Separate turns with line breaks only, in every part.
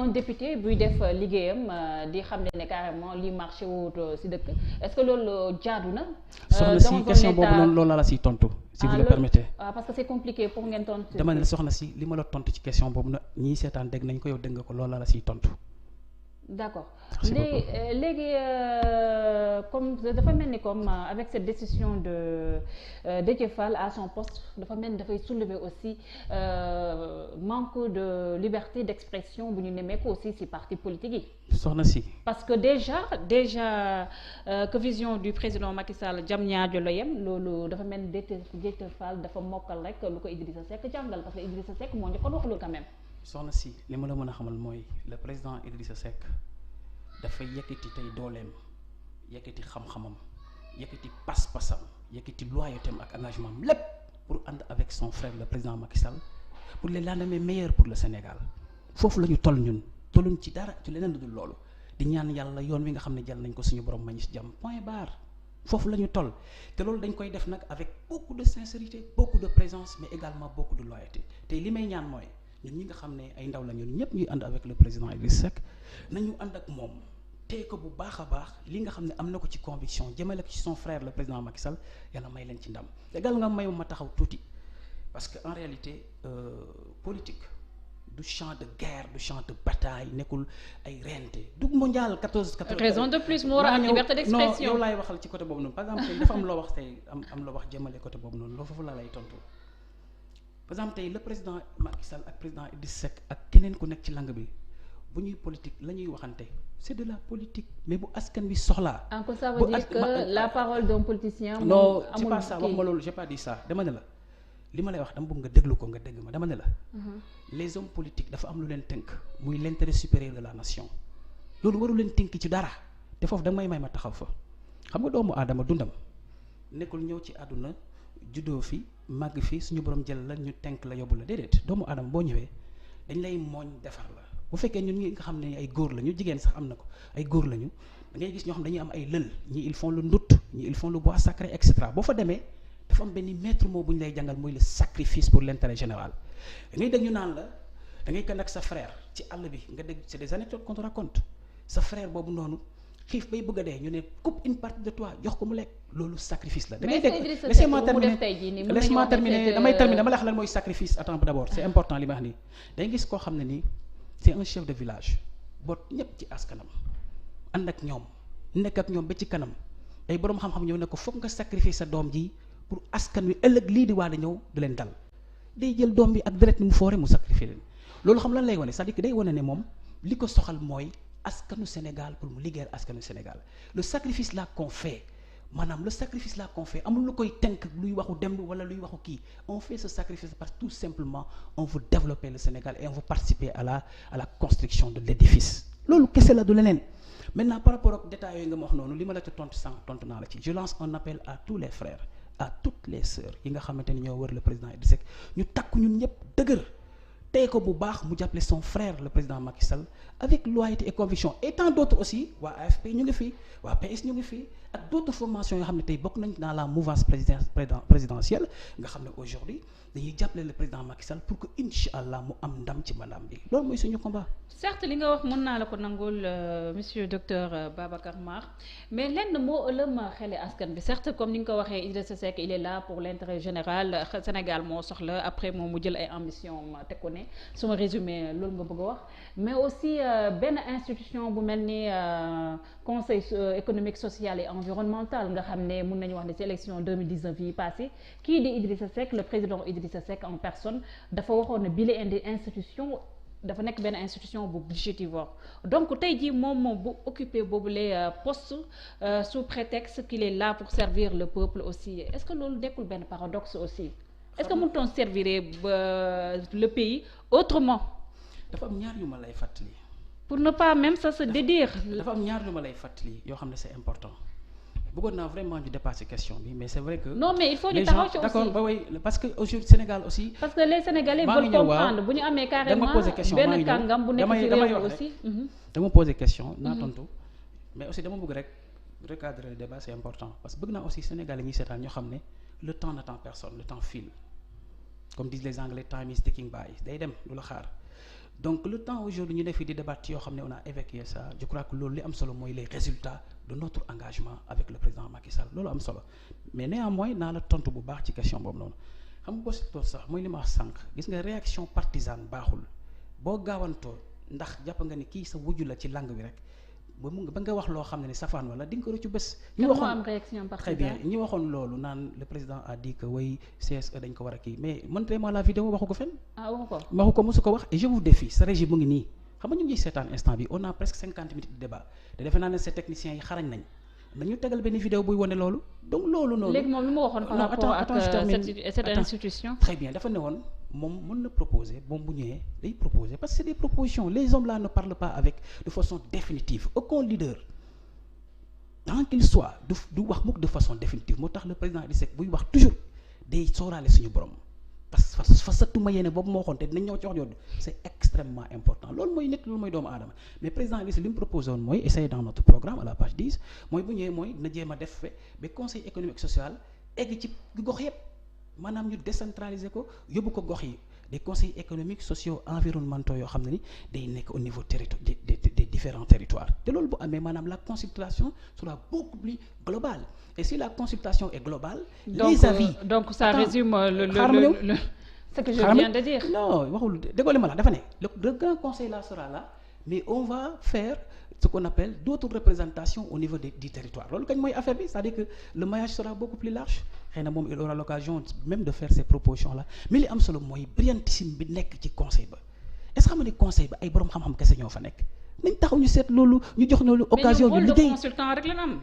un député buy def liggéeyam di xam ne carrément li marché wut si dëkk est-ce que loolu jaadu na.
soxna si question boobu noonu loolu la siy tontu. si vous le permettez.
parce que c'est compliqué pour ngeen tontu.
dama ne soxna si li ma la tontu ci question boobu nag ñii seetaan dégg nañ ko yow dégg nga ko loolu la siy tontu.
D'accord léegi comme dafa mel ni comme avec cette décision de Déthié Fall à son poste dafa mel ni dafay soulever aussi manque de liberté d'expression bu ñu nemmeeku aussi ci parti politique yi.
soxna si.
parce que déjà que vision du président Macky Sall jam ñaajo la yem loolu dafa mel ni Déthié Fall dafa mokkal rek lu ko Idrissa Seck jàngal parce que Idrissa Seck moo njëkkoon wax loolu quand même.
soxna si li ma la mën a xamal mooy le président Idrissa Seck dafa yëkkati tey dooleem yëkkati xam-xamam yëkkati pas-pasam yëkkati loyautéem ak engagement am lépp pour ànd avec son frère le président Macky Sall pour les lendemains meilleurs pour le Sénégal foofu la ñu toll ñun tolluñ ci dara ci leneen lu dul loolu di ñaan yàlla yoon wi nga xam ne jàll nañ ko suñu borom mañu si jàmm point barre foofu la ñu toll te loolu dañ koy def nag avec beaucoup de sincérité beaucoup de présence mais également beaucoup de loyauté tey li may ñaan mooy ñun ñi nga xam ne ay ndaw la ñun ñëpp ñuy ànd avec le président Idrissa Seck nañu ànd ak moom tey ko bu baax a baax li nga xam ne am na ko ci conviction jëmale ko ci son frère le président Macky Sall yàlla may leen ci ndam légal nga mayu ma taxaw tuuti parce que en réalité politique du champ de guerre du champ de bataille nekkul ay rente du mondial 14.
raison de plus mu war a am liberté d'expression
non yow laay waxal ci côté boobu noonu par exemple tey dafa am loo wax tey am loo wax jëmale côté boobu noonu loolu foofu la lay tontu. par exemple tey le président Macky Sall ak président Idrissa Seck ak keneen ku nekk ci langue bi bu ñuy politique la ñuy waxante c'est de la politique mais bu askan bi soxlaa.
encore ça veut dire que la parole d'un politicien.
non c'est pas ça wax ma loolu j'ai pas dit ça dama ne la li ma lay wax dama bëgg nga déglu ko nga dégg ma dama ne la. les hommes politiques dafa am lu leen tënk muy l'intérêt supérieur de la nation loolu waru leen tënk ci dara te foofu da may ma taxaw fa xam nga doomu aadama dundam nekkul ñëw ci àdduna juddoo fi. màgg fii suñu borom jël la ñu tenk la yóbbu la déedéet doomu aadama boo ñëwee dañ lay mooñ defar la bu fekkee ñun ñi nga xam ne ay góor lañu jigéen sax am na ko ay góor lañu da ngay gis ñoo xam dañuy am ay lël ñii ils font le ndut ñii ils font le bois sacré et cetera boo fa demee dafa am benn maître mot bu ñu lay jàngal muy le sacrifice pour l'intérêt général da ngay dégg ñu naan la da ngay kenn ak sa frère ci àll bi nga dégg c'est des anecdotes qu'on te raconte sa frère boobu noonu xiif bay bëgg a dee ñu ne coupe une partie de toi jox ko mu lekk loolu sacrifice la. da ngay dégg laissez-moi terminer damay terminer dama la wax lan mooy sacrifice. attends d'abord c'est important li ma wax nii day gis koo xam ne nii c'est un chef de village boot ñëpp ci askanam ànd ak ñoom nekk ak ñoom ba ci kanam ay boroom xam-xam ñëw ne ko foog nga sacrifier sa doom ji pour askan wi ëllëg lii di waale ñëw du leen dal day jël doom bi ak deret ni mu foore mu sacrifier leen loolu xam lan lay wane c'est-à-dire que day wane ne moom li ko soxal mooy. askanu Sénégal pour mu liggéeyal askanu Sénégal le sacrifice là qu'on fait maanaam le sacrifice là qu'on fait amul lu koy tënk luy waxu demb wala luy waxu kii on fait ce sacrifice parce que tout simplement on veut développer le Sénégal et on veut participer à la construction de l'édifice loolu kese la du leneen maintenant par rapport ak détails yooyu nga ma wax noonu li ma la ci tontu sànq tontu naa la ci je lance un appel à tous les frères à toutes les sœurs yi nga xamante ni ñoo wër le président Idrissa Seck ñu takku ñun ñëpp dëgër tey ko bu baax mu jàppale son frère le président Macky Sall avec loyauté et conviction et tant d'autres aussi waa AFP ñu ngi fii waa PS ñu ngi fii ak d'autres formations yoo xam ne tey bokk nañ dans la mouvance présidentielle nga xam ne aujourd'hui dañuy jàppale le président Macky Sall pour que incha allah mu am ndam ci mandaam bi loolu mooy suñu combat.
certes li nga wax mën naa la ko nangul monsieur docteur Babacar Mar mais lenn moo ëllëm xele askan bi certes comme ni nga ko waxee Idrissa Seck il est là pour l'intérêt général Sénégal moo soxla après moom mu jël ay ambition teg ko ne suma résumé loolu nga bëgg a wax mais aussi benn institution bu mel ni conseil économique social et environnemental nga xam ne mun nañu wax ne ci élection 2019 yi passé kii di Idrissa Seck le président Idrissa Seck en personne dafa waxoon ne bile institution dafa nekk benn institution bu budgétivore donc tey jii moom bu occupé boobu les postes sous prétexte qu'il est là pour servir le peuple aussi est-ce que loolu nekkul benn paradoxe aussi est-ce que mënutoon servir le pays autrement.
dafa am ñaar yu ma lay fàttali.
pour ne pas même ça se dédire.
dafa am ñaar yu ma lay fàttali yoo xam ne c'est important bëggoon naa vraiment ñu dépasser question bi mais c'est vrai que.
non mais il faut ñu taxaw ci aussi
d'accord ba oui parce que aujourd'hui Sénégal aussi.
parce que les Sénégalais veulent comprendre bu ñu amee carrément benn kàngam bu nekk ci réew aussi.
dama poser question naa tontu mais aussi dama bëgg rek recadrer le débat c'est important parce que bëgg naa aussi Sénégalais ñi seetaan ñoo xam ne le temps n'attend personne le temps file comme disent les Anglais time is ticking by day dem du la xaar donc le temps aujourd'hui ñu def fi di débattre yoo xam ne on a évacué ça je crois que loolu li am solo mooy les résultats de notre engagement avec le président Macky Sall loolu am solo mais néanmoins naa la tontu bu baax ci question boobu noonu xam nga boo si toog sax mooy li ma wax sànq gis nga réaction partisane baaxul boo gaawantoo ndax jàpp nga ni kii sa wujju la ci langue bi rek ba nga wax loo xam ne ni safaan wala di nga ko rëccu bés.
ñu waxoon am réaction partisane
très bien ñi waxoon loolu naan le président a dit que way CSE dañ ko war a kii mais montrez-moi la vidéo waxu ko fenn. waxu ko mosu ko wax et je vous défie sa régime mu ngi nii xam nga ñu ngi seetaan instant bi on a presque 50 minutes de débat te defe naa ne ces techniciens yi xarañ nañ nañu tegal benn vidéo buy wane loolu donc loolu noonu.
léegi moom lu ma waxoon par rapport ak cette institution.
très bien dafa ne woon moom mën na proposer moom bu ñëwee day proposer parce que c'est des propositions les hommes là ne parlent pas avec de façon définitive aucun leader tant qu'il soit du wax mukk de façon définitive moo tax le président Idrissa Seck buy wax toujours day sóoraale suñu borom parce que fa satuma yéene boobu moo waxoon te dinañ ñëw ci wax jooju c'est extrêmement important loolu mooy nit loolu mooy doomu aadama mais président Idrissa li mu proposé woon mooy essayer dans notre programme à la page 10 mooy bu ñëwee mooy na jéem a def fe ba conseil économique social egg ci gox yépp maanaam ñu décentraliser ko yóbbu ko gox yi des conseils économiques sociaux environnementaux yoo xam ne ni day nekk au niveau des différents territoires te loolu bu amee maanaam la consultation sera beaucoup plus globale et si la consultation est globale. les avis
donc ça résume ce que je viens de dire.
non waxul déggoo li ma la dafa ne le grand conseil là sera là mais on va faire ce qu'on appelle d'autres représentations au niveau du territoire loolu kañ mooy affaire bi c'est-à-dire que le maillage sera beaucoup plus large xëy na moom il aura l'occasion même de faire ces propositions là mais li am solo mooy brillantissime bi nekk ci conseil ba est-ce que xam nga ni conseil ba ay borom xam-xam kese ñoo fa nekk nañ taxaw ñu seet loolu ñu jox loolu occasion ñu liggéey.
mais consultant rek la am.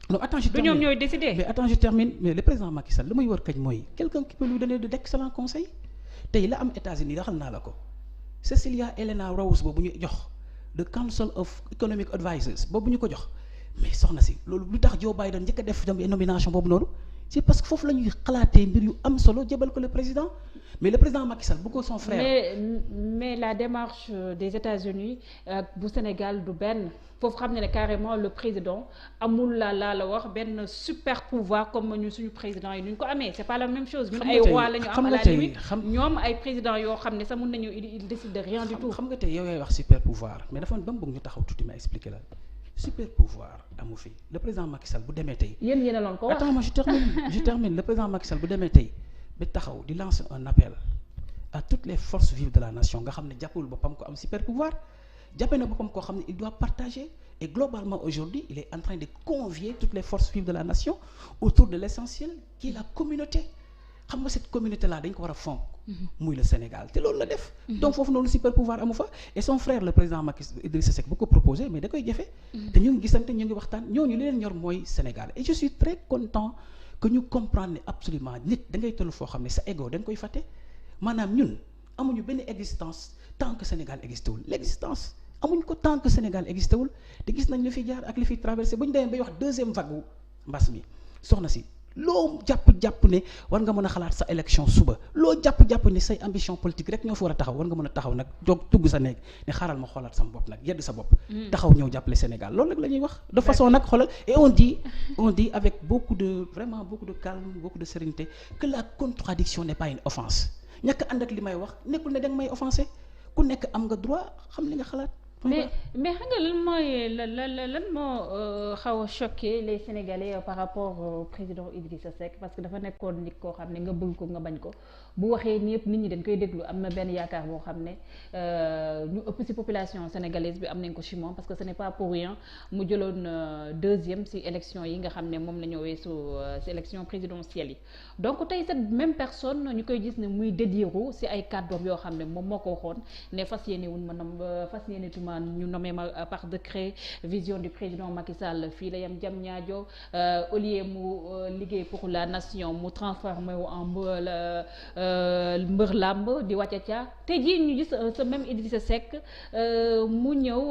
non attends je termine
ñoom ñooy décider.
mais attends je termine mais le président Macky Sall lu muy war kañ mooy quelqu'un qui peut lui donner d'excellents conseils tey la am États-Unis waxal naa la ko Cecilia Elena Rose boobu ñu jox the Council of Economic Advisors boobu ñu ko jox mais soxna si loolu lu tax Joe Biden njëkk a def nomination boobu noonu c'est parce que foofu la ñuy xalaatee mbir yu am solo jébal ko le président mais le président Macky Sall bu ko son frère.
mais la démarche des États-Unis bu Sénégal du benn foofu xam ne carrément le président amul la wax benn super pouvoir comme ñu suñu président yi nu ñu ko amee c'est pas la même chose. ñun ay roi la ñu am à la limite ñoom ay président yoo xam ne sax mun nañu il décide de rien du tout.
xam nga tey yow yaay wax super pouvoir mais dafa ba mu bëgg ñu taxaw tuuti ma expliquer la super pouvoir amu fi le président Macky Sall bu demee tey.
yéen a loon ko wax
attends moi je termine le président Macky Sall bu demee tey ba taxaw di lancer un appel à toutes les forces vives de la nation nga xam ne jàppul boppam ko am super pouvoir jàppee na boppam koo xam ne il doit partager et globalement aujourd'hui il est en train de convier toutes les forces vives de la nation autour de l'essentiel qui est la communauté xam nga cette communauté là dañ ko war a fonk muy le Sénégal te loolu la def donc foofu noonu super pouvoir amu fa et son frère le président Macky Idrissa Seck bu ko proposé mais da koy jëfe te ñu ngi gisante ñu ngi waxtaan ñooñu li leen ñor mooy Sénégal et je suis très content que ñu comprendre ne absolument nit da ngay toll foo xam ne sa ego da nga koy fàtte maanaam ñun amuñu benn existence tant que Sénégal existé wul l'existence amuñ ko tant que Sénégal existé wul te gis nañ li fi jaar ak li fi traversé bu ñu demee bay wax deuxième vague wu mbas mi soxna si loo jàpp ne war nga mën a xalaat sa élection suba loo jàpp ne say ambition politique rek ñoo fi war a taxaw war nga mën a taxaw nag jóg tugg sa néeg ne xaaral ma xoolaat sama bopp nag yedd sa bopp taxaw ñëw jàppale Sénégal loolu rek la ñuy wax de façon nag xoolal et on dit avec beaucoup de calme beaucoup de sérénité que la contradiction n'est pas une offense ñàkk ànd ak li may wax nekkul ne da nga may offensé ku nekk am nga droit xam li nga xalaat
mais xam nga lan moo xaw a choqué les Sénégalais par rapport au président Idrissa Seck parce que dafa nekkoon nit koo xam ne nga bëgg ko nga bañ ko bu waxee ni yëpp nit ñi dañ koy déglu am na benn yaakaar boo xam ne ñu ëpp ci population sénégalaise bi am nañ ko ci moom parce que ce n'est pas pour rien mu jëloon deuxième ci élection yi nga xam ne moom la ñu weesu ci élection présidentielle yi donc tey cette même personne ñu koy gis ne muy dédiru ci ay kàddoom yoo xam ne moom moo ko waxoon ne fas yéene ñu nommé ma par décret vision du président Macky Sall fii la yam jam ñaajo au lieu mu liggéey pour la nation mu transformé wu en mbër làmb di wàcca ca tey jii ñu gis ce même Idrissa Seck mu ñëw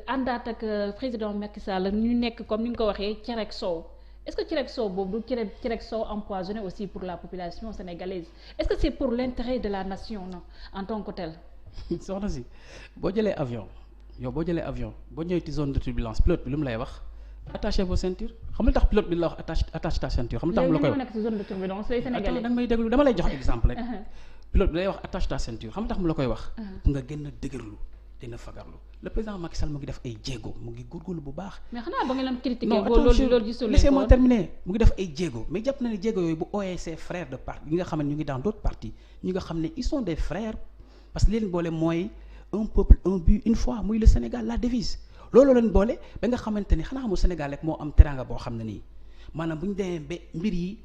àndaat ak président Macky Sall ñu nekk comme ni nga ko waxee cerek soow est-ce que cerek soow boobu du cerek soow empoisonné aussi pour la population sénégalaise est-ce que c'est pour l'intérêt de la nation non en tant que tel
soxna si boo jëlee avion boo ñëwee ci zone de turbulence pilote bi lu mu lay wax attachez vos ceintures xam nga tax pilote bi la wax attache ta ceinture xam nga tax mu la koy wax
nekk ci zone de turbulence les Sénégalais
da nga may déglu dama lay jox exemple rek pilote bi day wax attache ta ceinture xam nga tax mu la koy wax. pour nga gën a dëgërlu dina fagarlu le président Macky Sall mu ngi def ay jéego mu ngi góorgóorlu bu baax.
mais xanaa ba nga leen critiquer.
non
loolu gisul leen ko
laissez-moi terminer mu ngi def ay jéego mais jàpp na ne jéego yooyu bu ooyee ses frères de parti ñi nga xam ne ñu ngi dans d'autres partis ñi nga xam ne ils sont des frères parce que li leen boole mooy un peuple un but une foi muy le Sénégal la devise loolu leen boole ba nga xamante ni xanaa xamul Sénégal rek moo am teranga boo xam ne nii maanaam bu ñu demee ba mbir yi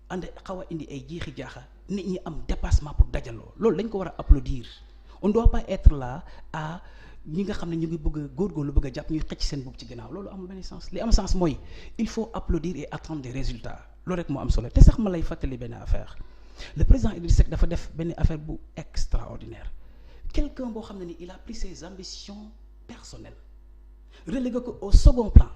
ànd xaw a indi ay jiixi jaaxa nit ñi am dépassement pour dajaloo loolu dañ ko war a applaudir on doit pas être là à ñi nga xam ne ñu ngi bëgg a góorgóorlu bëgg a jàpp ñuy xëcc seen bopp ci ginnaaw loolu amul benn sens li am sens mooy il faut applaudir et attendre des résultats loolu rek moo am solo te sax ma lay fàttali benn affaire le président Idrissa Seck dafa def benn affaire bu extraordinaire quelqu'un boo xam ne ni il a pris ses ambitions personnelles relégué ko au second plan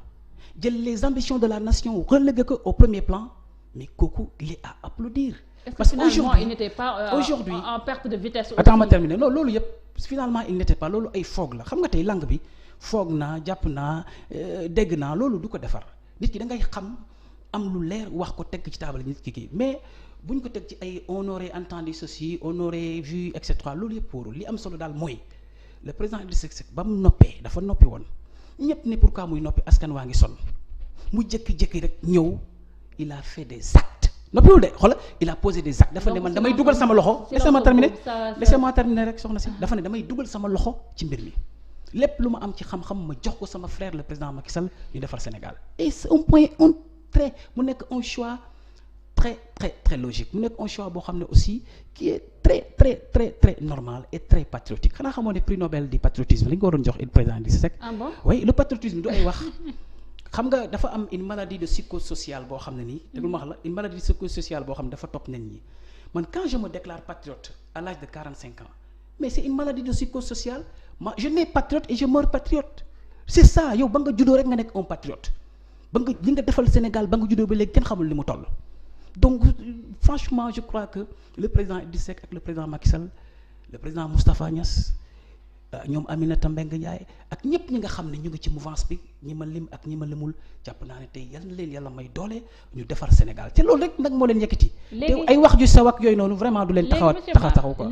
jël les ambitions de la nation relégué ko au premier plan mais kooku il est à applaudir.
Parce que aujourd'hui il n'était pas
aujourd'hui
en perte de vitesse.
Attends ma terminer non loolu yëpp finalement il n'était pas loolu ay foog la xam nga tey langue bi foog naa jàpp naa dégg naa loolu du ko defar nit ki da ngay xam am lu leer wax ko teg ci table nit ki kii mais buñ ko teg ci ay on aurait entendu ceci on aurait vu et cetera loolu yëpp wóorul li am solo daal mooy le président Idrissa Seck ba mu noppee dafa noppi woon ñëpp ne pourquoi muy noppi askan waa ngi sonn mu jékki-jékki rek ñëw il a fait des actes. noppiwul de xoolal il a posé des actes dafa ne man damay dugal sama loxo laissez-moi terminer rek soxna si dafa ne damay dugal sama loxo ci mbir mi lépp lu ma am ci xam-xam ma jox ko sama frère le président Macky Sall ñu defar Sénégal et c'est un point mu nekk un choix très logique mu nekk un choix boo xam ne aussi qui est très normal et très patriotique xanaa xamoo ne prix Nobel du patriotisme li ñu ko waroon jox il président Idrissa Seck.
Ah bon?
Oui le patriotisme du ay wax. xam nga dafa am une maladie de psychosociale boo xam ne nii te lu ma wax la une maladie psychosociale boo xam ne dafa topp nit ñi man quand je me déclare patriote à l'âge de 45 ans mais c'est une maladie de psychosociale je nais patriote et je meurs patriote c'est ça yow ba nga juddoo rek nga nekk un patriote ba nga li nga defal Sénégal ba nga juddoo ba léegi kenn xamul li mu toll donc franchement je crois que le président Idrissa Seck ak le président Macky Sall le président Moustapha Niasse ñoom Aminata Mbengue Ndiaye ak ñëpp ñi nga xam ne ñu ngi ci mouvance bi ñi ma lim ak ñi ma limul jàpp naa ne tey yal na leen yàlla may doole ñu defar Sénégal te loolu rek nag moo leen yëkkati te ay wax ju saw ak yooyu noonu vraiment du leen taxaw quoi